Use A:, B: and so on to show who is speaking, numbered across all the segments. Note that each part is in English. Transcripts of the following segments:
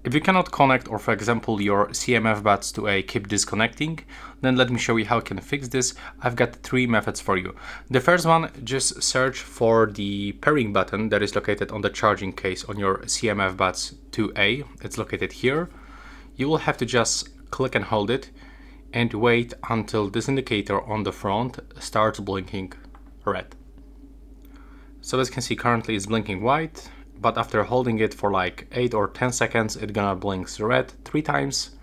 A: If you cannot connect, or for example your CMF Buds to a keep disconnecting, then let me show you how you can fix this. I've got 3 methods for you. The first one, just search for the pairing button that is located on the charging case on your CMF Buds 2A. It's located here. You will have to just click and hold it and wait until this indicator on the front starts blinking red. So as you can see, currently it's blinking white, but after holding it for like 8 or 10 seconds, it's gonna blink red 3 times,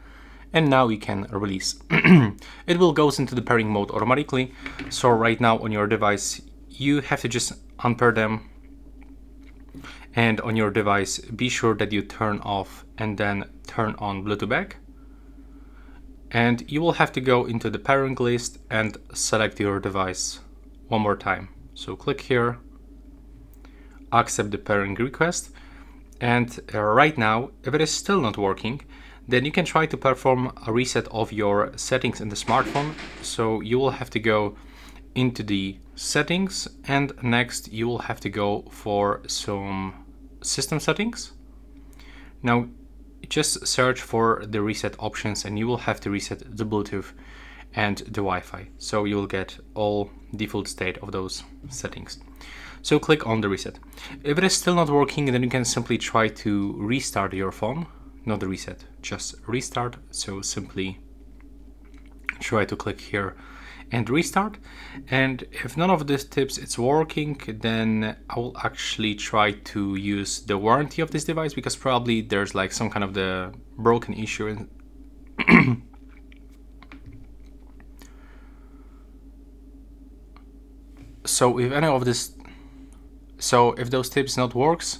A: and now you can release. It will go into the pairing mode automatically. So right now on your device, you have to just unpair them, and on your device, be sure that you turn off and then turn on Bluetooth back. And you will have to go into the pairing list and select your device one more time. So click here, accept the pairing request, and right now, if it is still not working, then you can try to perform a reset of your settings in the smartphone. So you will have to go into the settings, and next you will have to go for some system settings. Now just search for the reset options, and you will have to reset the Bluetooth and the Wi-Fi, so you will get all default state of those settings. So click on the reset. If it is still not working, then you can simply try to restart your phone. Not the reset, just restart. So simply try to click here and restart. And if none of these tips is working, then I will actually try to use the warranty of this device, because probably there's like some kind of the broken issue. So if any of this, so if those tips not works,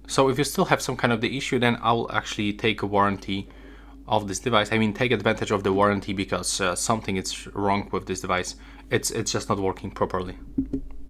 A: so if you still have some kind of the issue, then I will actually take a warranty of this device. I mean, take advantage of the warranty, because something is wrong with this device. It's just not working properly.